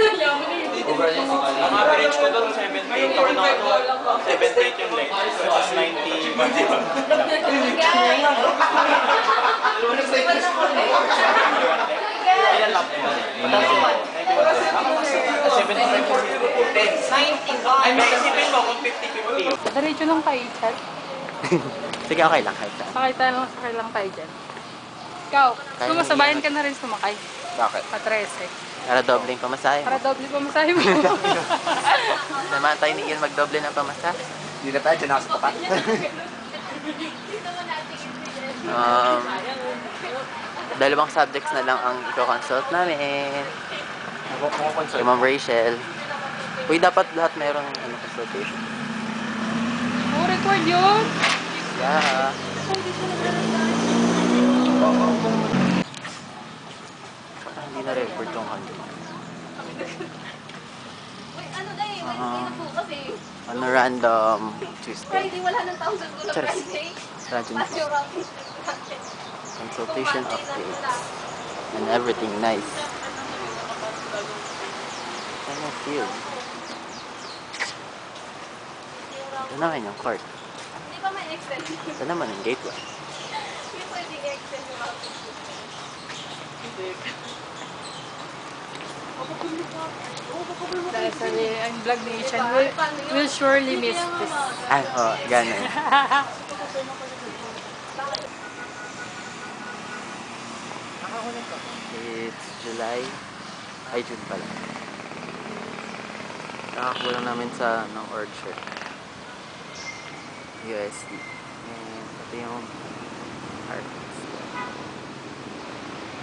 Ang average ko doon, 78. Ako na ako, 78 yung leg. Tapos 90. Ilan lap mo? Mataas yun. 75 yung 10. Ay, may isipin mo kung 50-50. Diretso lang tayo, Chad. Sige, okay lang. Kahit saan. Sakay lang tayo dyan. Ikaw, sumasabayan ka na rin sumakay. Bakit? Pa-13. Para doble yung pamasahe. Para doble pa masahe mo. Naman tayo ni Ian magdoble ng pamasahe. Hindi na tayo, dyan ako sa tapat. Dalawang subjects na lang ang i-consult namin. Si Ma'am Rachel. Uy, dapat lahat mayroong consultation. Oh, record yun. Yeah. Hindi na record yung kanto. On a random Tuesday. Friday, wala nang tao sa gulo Charis. Friday. Random Natural. consultation updates. And everything nice. Ano feel? Ito naman yung card. Hindi ba may extend? Ito naman yung gateway. Hindi pwede extend yung mga Dahil sabi, ang vlog ni Ichan will surely miss this. Ay, ganun. It's July. Ay, June pala. Nakakulang namin sa org shirt. USD. And ito yung hearts.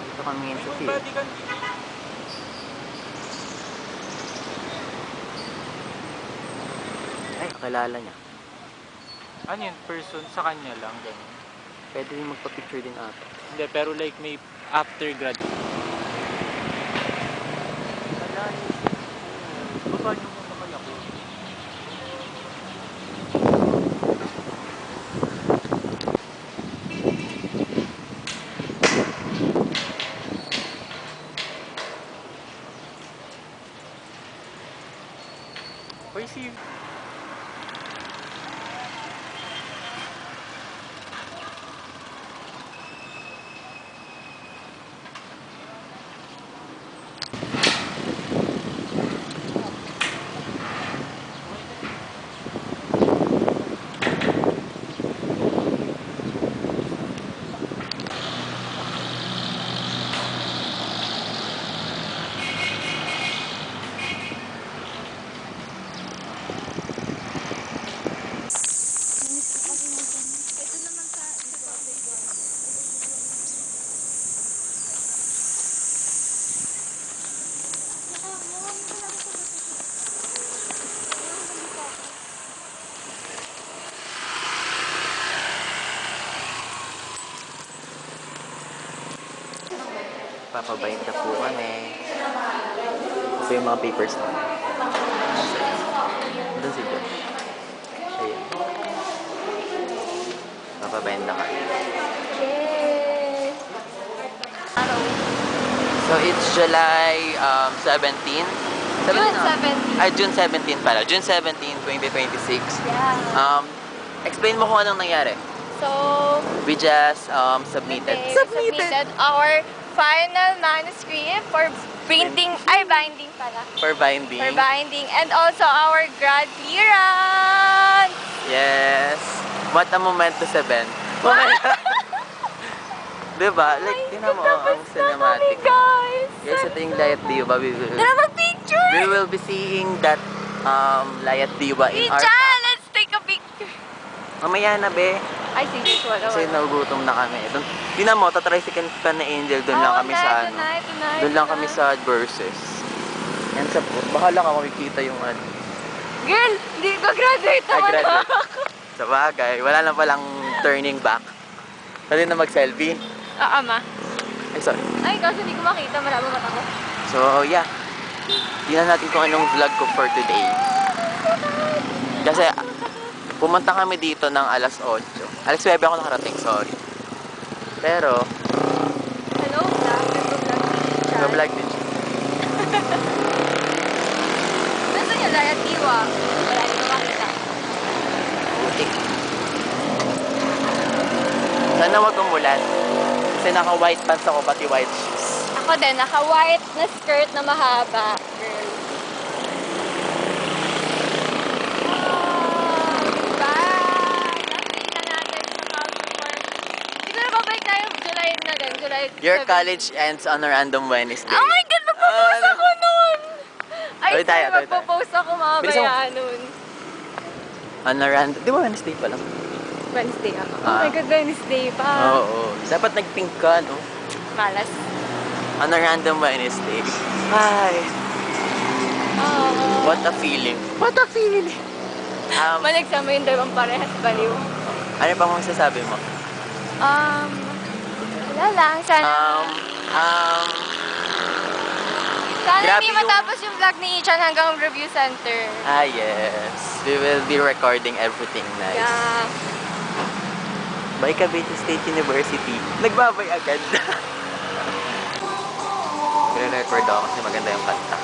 Dito kami ngayon sa field. Ay, kakilala niya. Ano yun? Person sa kanya lang, gano'n. Pwede rin magpa-picture din ata. Hindi, pero like may after grad. Baba niyo mo naman ako. Where's he? Papabind na po kami. Ito yung mga papers na. Doon si Josh. Ayun. Papabind na kami. So it's July 17. June 17. Ay, June 17 pala. June 17, 2026. Yeah. Explain mo kung anong nangyari. So, We just submitted. we submitted our final manuscript for printing, ay binding pala. For binding. For binding. And also our grad clearance. Yes. What a moment to seven. Diba? Like, tinan mo, ang cinematic. Guys! Guys, ito yung Layat Diba. Tara mag-picture! We will be seeing that Layat Diba in our... Richa, let's take a picture. Mamaya na, be. Ay, sige, wala. Kasi nagugutom na kami. Tinan mo, tatricycle pa na Angel. Doon lang kami sa ano. Doon lang kami sa Versus. Yan sa... Bahala ka makikita yung ano. Girl, hindi ko graduate Ay, naman graduate. ako. Sa bagay, wala na palang turning back. Pwede na mag-selfie. Oo, ma. Ay, sorry. Ay, kasi hindi ko makita. Malabo mata ko. So, yeah. Tingnan natin kung anong vlog ko for today. Kasi, pumunta kami dito ng alas 8. Alas 9 ako nakarating, sorry. Pero, Hello, vlog. Nag-vlog. nag-vlog din siya. ah. Wala, hindi ko makita. Putik. Sana wag umulan. Kasi naka-white pants ako, pati white shoes. Ako din, naka-white na skirt na mahaba. Girl. Nakita natin sa Calvin. Siguro babalik tayo July na din. July Your 7. college ends on a random Wednesday. Oh my God! Magpo-post Ah, ako noon! Ay, Tuloy tayo, sorry, tuloy tayo. magpo-post ako Bilisan mo. mamaya noon. On a random... Di ba Wednesday pa lang? Wednesday ako. Oh Ah. my God, Wednesday pa. Oo. Dapat nag-pink ka, no? Malas. On a random Wednesday. Ay, Oh. what a feeling. What a feeling. Managsama yung dalawang parehas baliw. Ano pa mong sasabi mo? Wala lang. Sana grabe hindi yung- matapos yung vlog ni Ichan hanggang review center. Yes. We will be recording everything nice. Yeah. Bye Cavite State University. Nagbabay agad. Re-record ako kasi maganda yung kanta.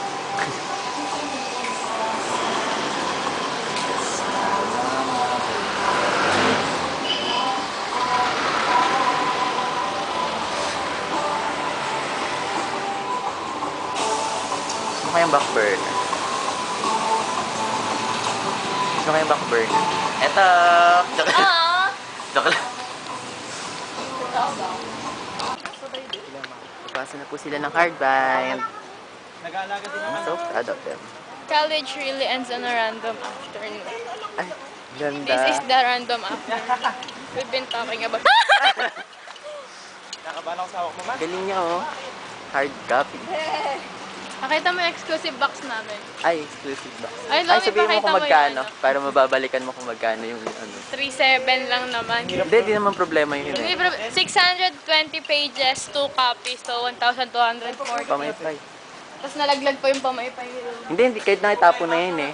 Gusto ko yung back burner. Gusto ko yung back burner. Eto! Joke lang. Ah! Joke lang. Pasa na po sila ng hardbind. Nag-aalaga din I'm so proud of them. College really ends on a random afternoon. Ay, ganda. This is the random afternoon. We've been talking about... Nakabahan ako sa hawak mo, ma. Galing niya, oh. Hard copy. Nakita mo yung exclusive box namin. Ay, exclusive box. Ay, Ay, Lomi, sabihin mo pakita kung mo magkano. yung ano. Para mababalikan mo kung magkano yung ano. 3.7 lang naman. Hindi, di naman problema yun. Eh. 620 pages, 2 copies, so 1,240. Pamaypay. Tapos nalaglag pa yung pamaypay nila. Hindi, kahit nakitapo na yun eh.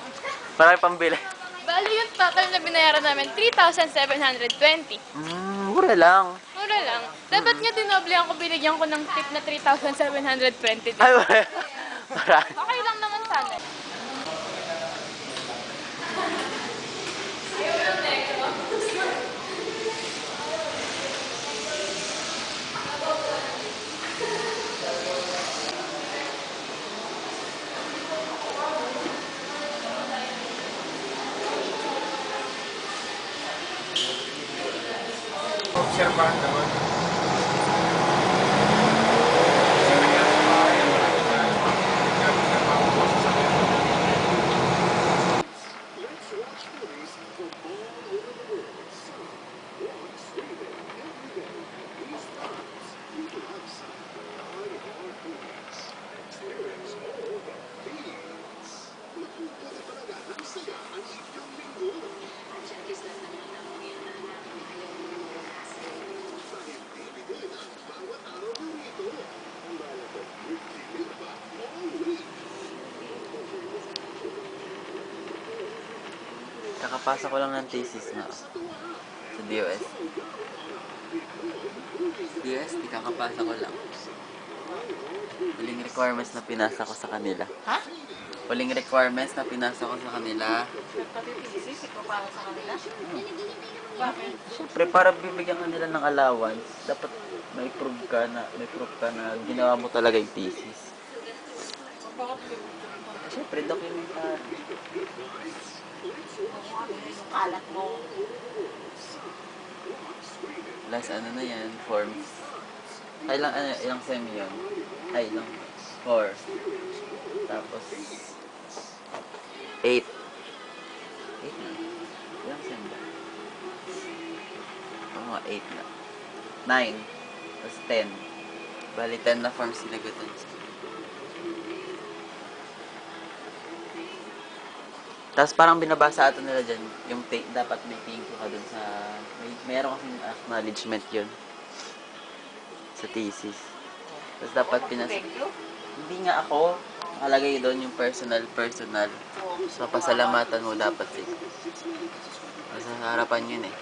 Marami pambili. Bali yung total na binayaran namin, 3,720. Mura lang. Mura lang. Dapat nga dinoble ko, binigyan ko ng tip na 3,720. Ay, marami. Okay lang naman sana. Obserbahan naman. Kakapasa ko lang ng thesis na sa DOS. DOS, di kakapasa ko lang. Huling requirements na pinasa ko sa kanila. Ha? Huling requirements na pinasa ko sa kanila. Siyempre, para bibigyan ka nila ng allowance, dapat may proof ka na ginawa mo talaga yung thesis. Siyempre, documentary. Kalat mo. Last ano na yan, forms. Ay, ilang sem yun? Ay, ilang? 4. Tapos, 8. 8 na. Ilang sem ba? Mga 8 na. 9. Tapos 10. Bali, 10 na forms sinagutan. Tapos parang binabasa ato nila dyan, yung dapat may thank you ka dun sa... Mayroon kasing acknowledgement yun sa thesis. Tapos dapat Hindi nga ako. Nakalagay doon yung personal. So, pasalamatan mo dapat eh. Sa harapan yun eh.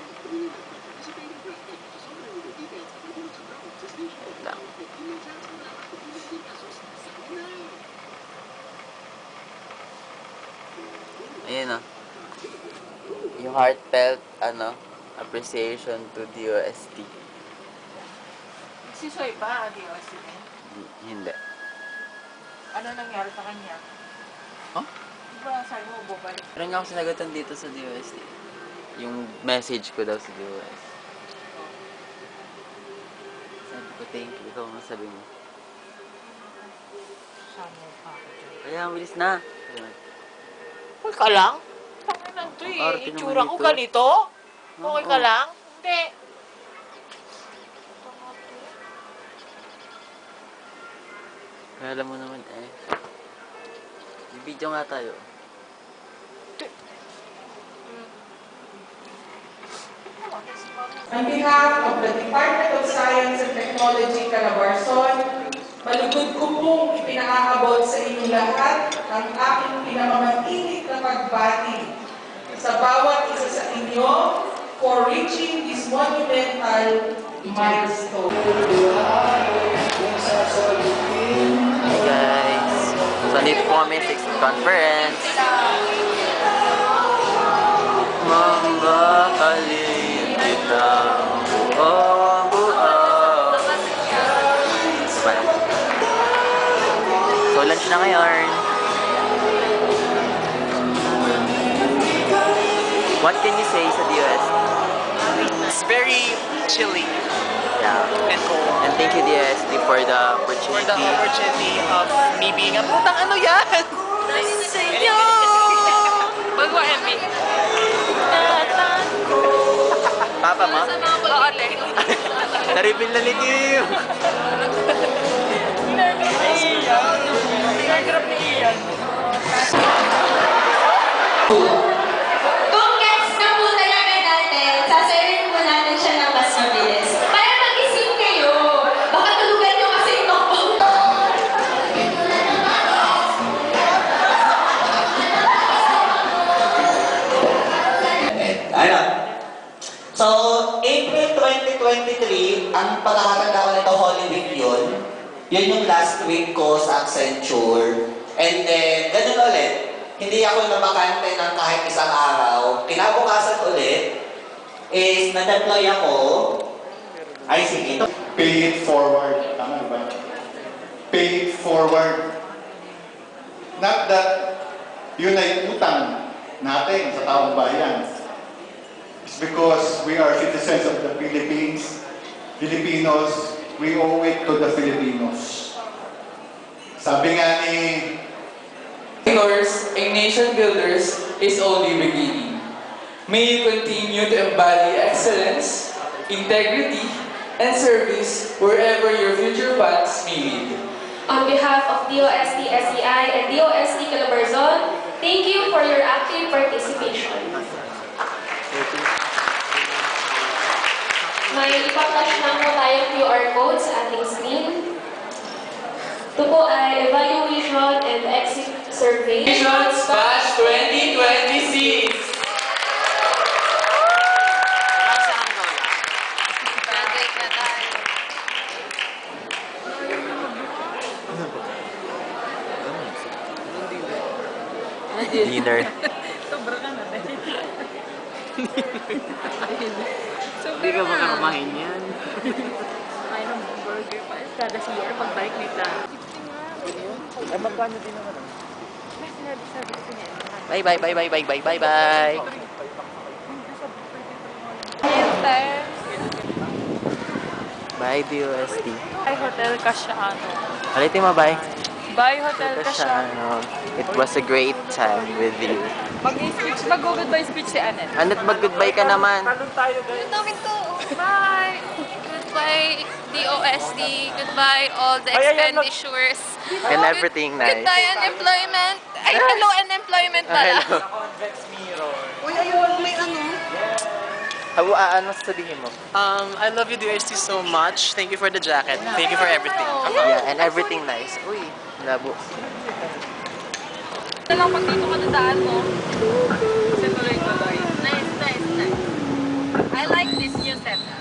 Wait lang. Ayan Ayun, yung heartfelt, appreciation to DOST. Si Soy ba, di o si Hindi. Ano nangyari sa kanya? Huh? Di ba sabi mo, bubalik? Meron nga ako sinagutan dito sa DOST. Yung message ko daw sa DOST. Sabi ko, thank you. Ikaw ang sabi mo. Sama pa ako dyan. Kaya, bilis na. Okay ka lang? Tangin lang to Ang arte eh. naman Itsura ko nito. ganito? Okay ka Oo. lang? Hindi. Kaya alam mo naman Video nga tayo. On behalf of the Department of Science and Technology, Calabarzon, malugod ko pong ipinakaabot sa inyong lahat ang aking pinakamainit na pagbati sa bawat isa sa inyo for reaching this monumental milestone. Hey guys. So, dito po kami 6th conference. Mamahalin kita. Oh, buo. So, lunch na ngayon. What can you say sa DOST? It's very chilly Yeah. and cold. And thank you DOST for the For opportunity. the opportunity of me being a putang ano yan? Bagwa, MB. Papa mo? Oo, te. Na-reveal na ni Kim! Kung gets na po talaga natin, sasayin po natin siya ng mas mabilis. Para mag-isip kayo. Baka tulugan nyo kasi yung notebook. Ano? So, April 2023, ang pagkakatanda ko nito, Holy Week yun. Yun yung last week ko sa Accenture. And then, ganun ulit. Hindi ako nabakante ng kahit isang araw. Kinabukasan ulit is na-deploy ako. Ay, sige. Pay it forward. Tama ba? Pay it forward. Not that yun ay utang natin sa taong bayan. It's because we are citizens of the Philippines. Filipinos, we owe it to the Filipinos. Sabi nga ni Yours, a nation builders, is only beginning. May you continue to embody excellence, integrity, and service wherever your future paths may lead. On behalf of DOST SEI and DOST Calabarzon, thank you for your active participation. May ipa-flash lang po tayong QR code sa ating screen. Ito po ay evaluation and exit survey. Visions Bash 2026! Graduate na tayo. Dinner. Sobra ka na, te. Sobra Hindi ka makaramahin yan. Ay, ng burger pa. Kada CR, pagbalik nila. Ay, magkano din naman? Ay, sabi ko niya. Bye, bye, bye, bye, bye, bye, bye, bye. Ayun, te. Bye, DOST. Ay, Hotel Casiano. Ulitin mo, bye. Bye, Hotel Casiano. It was a great time with you. Mag-speech, mag-goodbye speech si Annette. Annette, mag-goodbye ka naman. Namin to. Bye. Goodbye, DOST. Goodbye, all the expenditures. And everything nice. Goodbye, unemployment. Ay, hello, unemployment pala. Hello. Convex mirror. Ano sabihin mo? I love you, DOST, so much. Thank you for the jacket. Thank you for everything. Yeah, and everything nice. Uy, labo. Ito lang pag dito ka nadaan mo. Kasi tuloy-tuloy. Nice, nice, nice. I like this new setup.